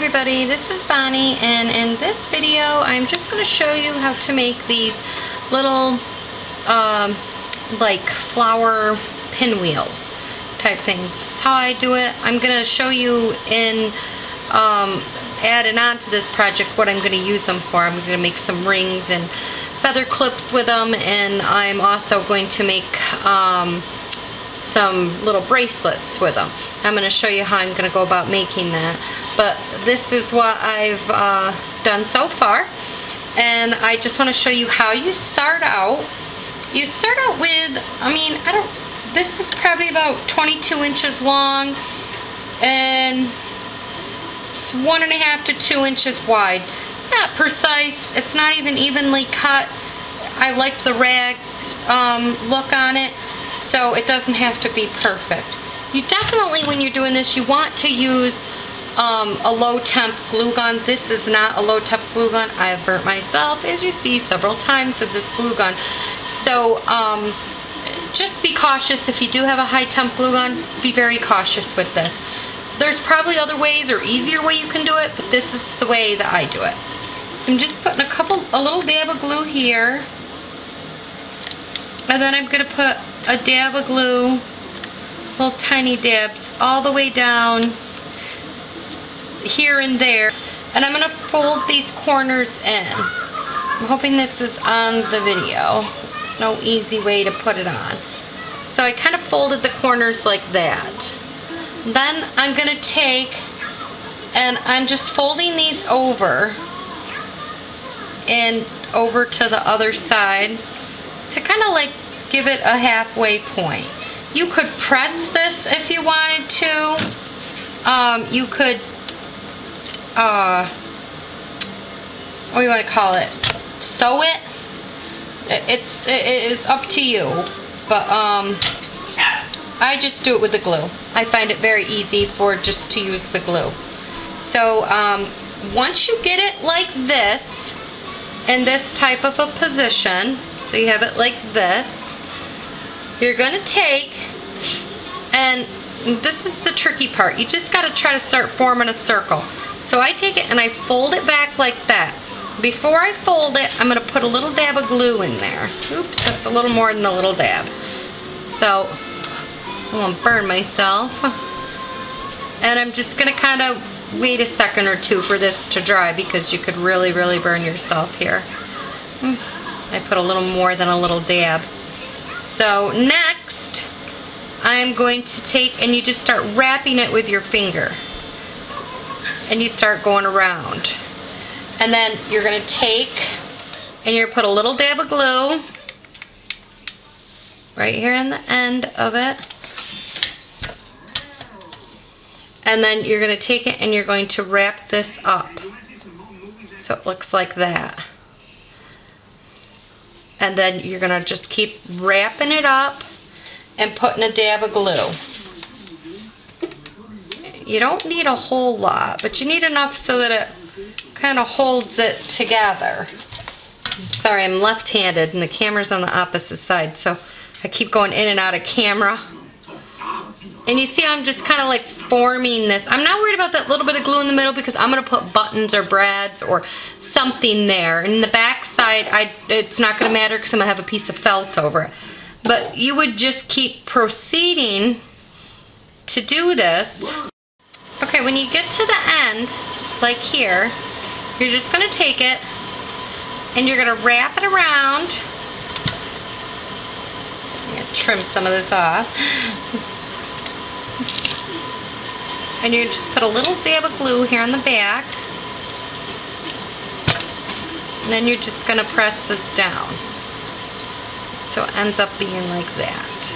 everybody, this is Bonnie, and in this video I'm just going to show you how to make these little like flower pinwheels type things. This is how I do it. I'm going to show you in adding on to this project what I'm going to use them for. I'm going to make some rings and feather clips with them, and I'm also going to make some little bracelets with them. I'm going to show you how I'm going to go about making that. But this is what I've done so far, and I just want to show you how you start out. You start out with, this is probably about 22 inches long and it's 1.5 to 2 inches wide. Not precise, it's not even evenly cut. I like the rag look on it, so it doesn't have to be perfect. You definitely, when you're doing this, you want to use a low temp glue gun. This is not a low temp glue gun. I've burnt myself, as you see, several times with this glue gun. So just be cautious. If you do have a high temp glue gun, be very cautious with this. There's probably other ways or easier way you can do it, but this is the way that I do it. So I'm just putting a little dab of glue here, and then I'm going to put a dab of glue, little tiny dabs, all the way down here and there, and I'm going to fold these corners in. I'm hoping this is on the video. It's no easy way to put it on. So I kind of folded the corners like that. Then I'm going to take, and I'm just folding these over and over to the other side to kind of like give it a halfway point. You could press this if you wanted to. You could, what do you want to call it? Sew it. It is up to you, but I just do it with the glue. I find it very easy for just to use the glue. So once you get it like this, in this type of a position, so you have it like this, you're going to take, and this is the tricky part, you just got to try to start forming a circle. So I take it and I fold it back like that. Before I fold it, I'm going to put a little dab of glue in there. Oops, that's a little more than a little dab. So I won't burn myself. And I'm just going to kind of wait a second or two for this to dry, because you could really, really burn yourself here. I put a little more than a little dab. So next, I'm going to take, and you just start wrapping it with your finger. And you start going around. And then you're going to take, and you're going to put a little dab of glue right here in the end of it. And then you're going to take it and you're going to wrap this up. So it looks like that. And then you're going to just keep wrapping it up and putting a dab of glue. You don't need a whole lot, but you need enough so that it kind of holds it together. Sorry, I'm left-handed and the camera's on the opposite side, so I keep going in and out of camera. And you see I'm just kind of like forming this. I'm not worried about that little bit of glue in the middle, because I'm going to put buttons or brads or something there. And the back side, it's not going to matter because I'm going to have a piece of felt over it. But you would just keep proceeding to do this. Okay, when you get to the end, like here, you're just going to take it and you're going to wrap it around. I'm going to trim some of this off. And you just put a little dab of glue here on the back. And then you're just going to press this down. So it ends up being like that.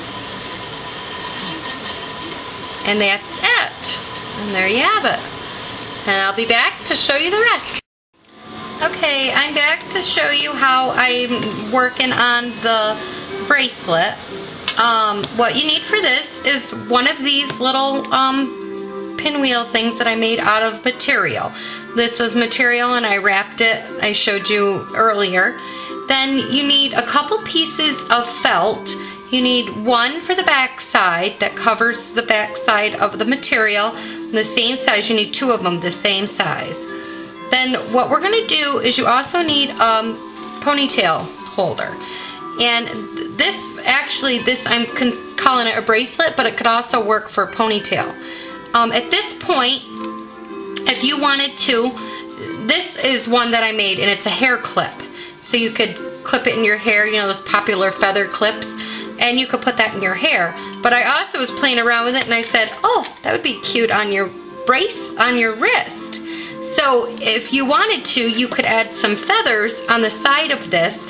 And that's it. And there you have it. And I'll be back to show you the rest. Okay, I'm back to show you how I'm working on the bracelet. What you need for this is one of these little pinwheel things that I made out of material. This was material and I wrapped it, I showed you earlier. Then you need a couple pieces of felt. You need one for the back side that covers the back side of the material. the same size. You need 2 of them the same size. Then what we're going to do is you also need a ponytail holder. And this, actually, I'm calling it a bracelet, but it could also work for a ponytail. At this point, if you wanted to, this is one that I made, and it's a hair clip. So you could clip it in your hair, you know, those popular feather clips, and you could put that in your hair. But I also was playing around with it, and I said, oh, that would be cute on your on your wrist. So if you wanted to, you could add some feathers on the side of this,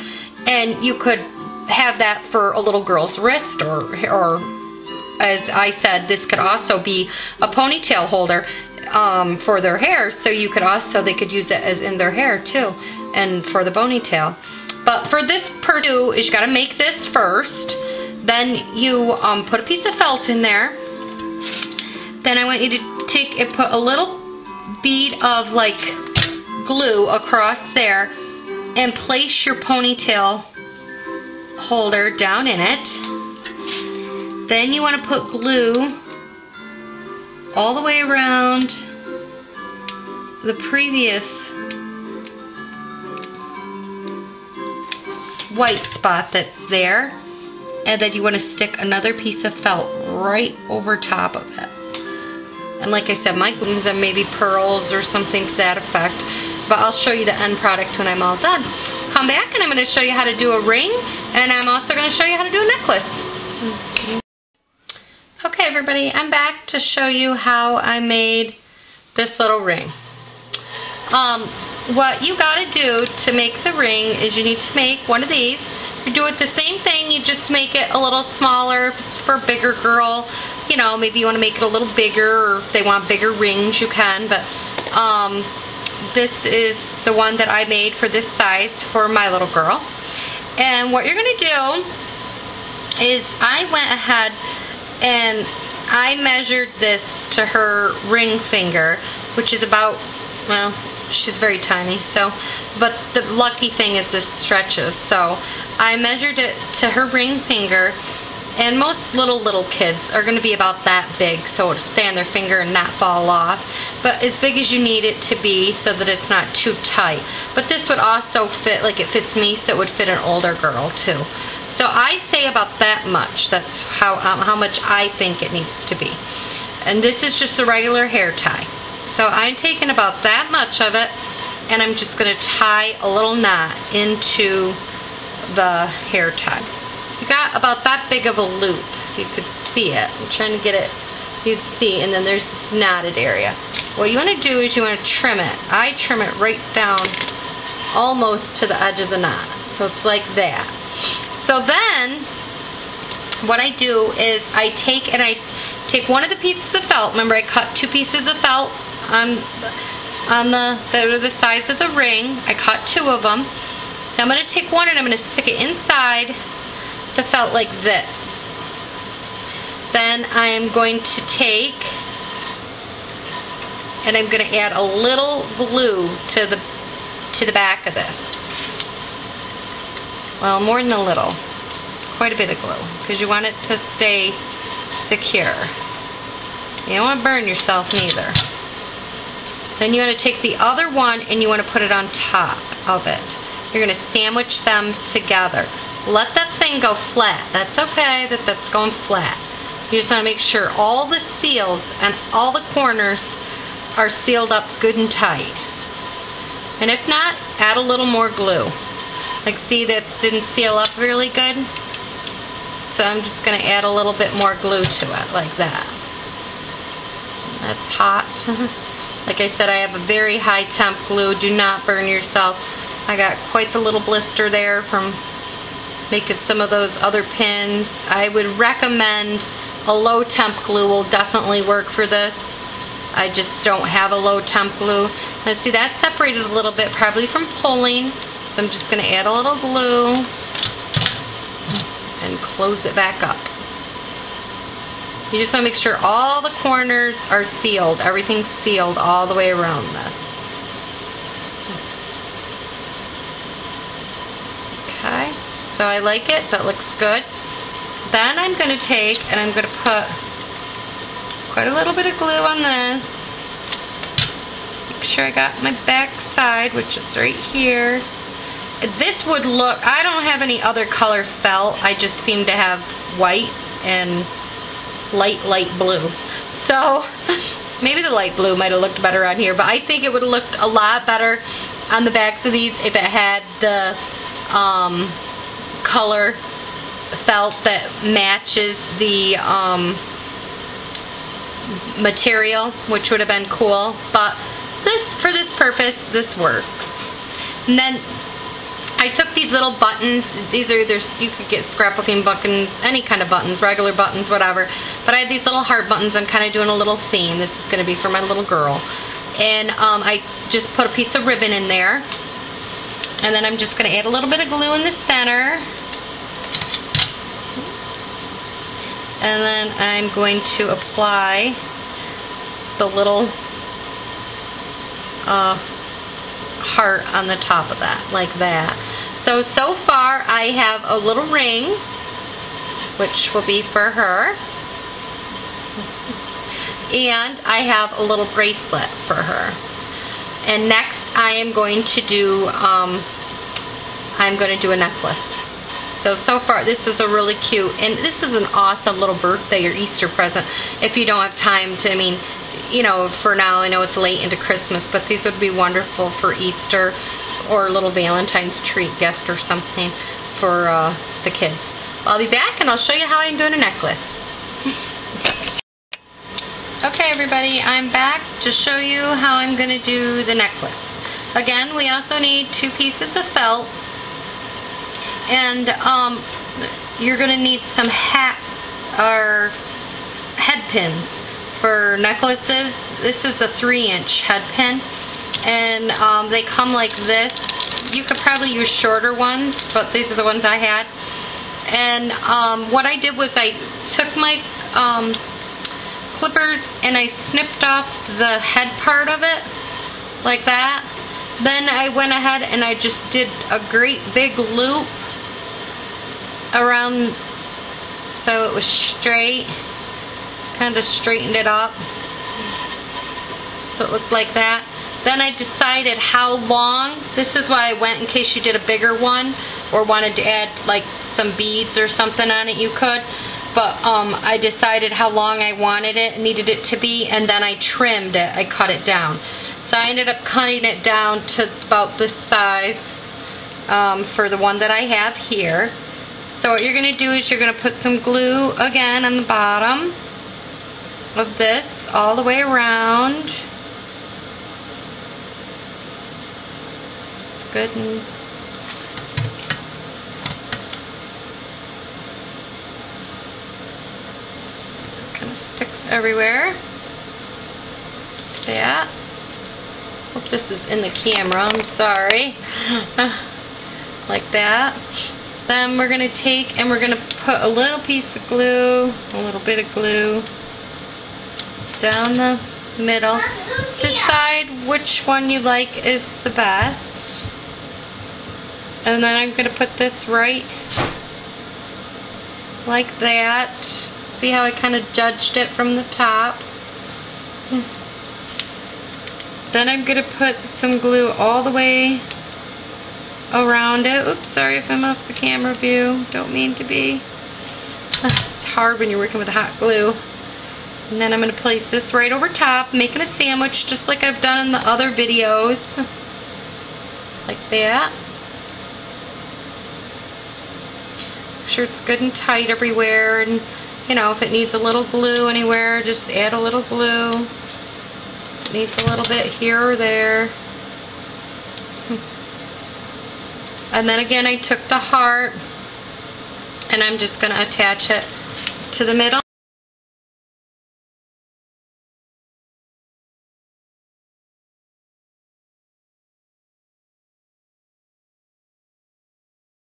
and you could have that for a little girl's wrist, or as I said, this could also be a ponytail holder for their hair. So you could also, they could use it as in their hair too, and for the ponytail. But for this person, is you got to make this first. Then you put a piece of felt in there. Then I want you to take and put a little bead of like glue across there and place your ponytail holder down in it. Then you want to put glue all the way around the previous white spot that's there, and then you want to stick another piece of felt right over top of it. And like I said, my glues and maybe pearls or something to that effect, but I'll show you the end product when I'm all done. Come back and I'm going to show you how to do a ring, and I'm also going to show you how to do a necklace. Okay everybody, I'm back to show you how I made this little ring. What you got to do to make the ring is you need to make one of these. You do it the same thing, you just make it a little smaller. If it's for a bigger girl, you know, maybe you want to make it a little bigger, or if they want bigger rings, you can. But this is the one that I made for this size for my little girl. And what you're going to do is I went ahead and I measured this to her ring finger, which is about, well, she's very tiny, so, but the lucky thing is this stretches. So I measured it to her ring finger, and most little kids are going to be about that big, so it'll stay on their finger and not fall off, but as big as you need it to be so that it's not too tight. But this would also fit, like it fits me, so it would fit an older girl too. So I say about that much. That's how much I think it needs to be. And this is just a regular hair tie. So I'm taking about that much of it, and I'm just going to tie a little knot into the hair tie. You got about that big of a loop, if you could see it. I'm trying to get it, you'd see, and then there's this knotted area. What you want to do is you want to trim it. I trim it right down almost to the edge of the knot. So it's like that. So then what I do is I take one of the pieces of felt. Remember, I cut 2 pieces of felt on the size of the ring. I cut 2 of them. Now I'm going to take one and I'm going to stick it inside the felt like this. Then I am going to take and I'm going to add a little glue to the back of this. Well, more than a little. Quite a bit of glue, because you want it to stay secure. You don't want to burn yourself neither. Then you want to take the other one and you want to put it on top of it. You're going to sandwich them together. Let that thing go flat. That's okay that that's going flat. You just want to make sure all the seals and all the corners are sealed up good and tight. And if not, add a little more glue. Like, see, that didn't seal up really good. So I'm just going to add a little bit more glue to it, like that. That's hot. Like I said, I have a very high temp glue. Do not burn yourself. I got quite the little blister there from making some of those other pins. I would recommend a low temp glue will definitely work for this. I just don't have a low temp glue. Now see, that's separated a little bit, probably from pulling. So I'm just going to add a little glue and close it back up. You just want to make sure all the corners are sealed. Everything's sealed all the way around this. Okay, so I like it. That looks good. Then I'm going to take and I'm going to put quite a little bit of glue on this. sure I got my back side, which is right here. This would look, I don't have any other color felt. I just seem to have white and light blue. So maybe the light blue might have looked better on here, but I think it would have looked a lot better on the backs of these if it had the color felt that matches the material, which would have been cool. But this, for this purpose, this works. And then I took these little buttons. These are either, you could get scrapbooking buttons, any kind of buttons, regular buttons, whatever. But I had these little heart buttons. I'm kind of doing a little theme. This is going to be for my little girl. And I just put a piece of ribbon in there. And then I'm just going to add a little bit of glue in the center. Oops. And then I'm going to apply the little heart on the top of that, like that. So far I have a little ring, which will be for her, and I have a little bracelet for her. And next I am going to do a necklace. So far this is a really cute, and this is an awesome little birthday or Easter present if you don't have time to, I mean, you know, for now, I know it's late into Christmas, but these would be wonderful for Easter or a little Valentine's treat gift or something for the kids. I'll be back and I'll show you how I'm doing a necklace. Okay everybody, I'm back to show you how I'm going to do the necklace. Again, we also need 2 pieces of felt, and you're going to need some head pins. For necklaces, this is a 3-inch head pin, and they come like this. You could probably use shorter ones, but these are the ones I had. And what I did was I took my clippers and I snipped off the head part of it, like that. Then I went ahead and I just did a great big loop around so it was straight. Kind of straightened it up so it looked like that. Then I decided how long. This is why I went, in case you did a bigger one or wanted to add like some beads or something on it, you could. But I decided how long I wanted it, needed it to be, and then I trimmed it. I cut it down. So I ended up cutting it down to about this size for the one that I have here. So what you're going to do is you're going to put some glue again on the bottom of this all the way around. It's good and so it kind of sticks everywhere. Yeah. Hope this is in the camera. I'm sorry. Like that. Then we're gonna take and we're gonna put a little piece of glue, a little bit of glue down the middle. Decide which one you like is the best. And then I'm going to put this right like that. See how I kind of judged it from the top? Then I'm going to put some glue all the way around it. Oops, sorry if I'm off the camera view. Don't mean to be. It's hard when you're working with hot glue. And then I'm going to place this right over top, making a sandwich just like I've done in the other videos. Like that. Make sure it's good and tight everywhere, and you know, if it needs a little glue anywhere, just add a little glue. If it needs a little bit here or there. And then again, I took the heart and I'm just going to attach it to the middle.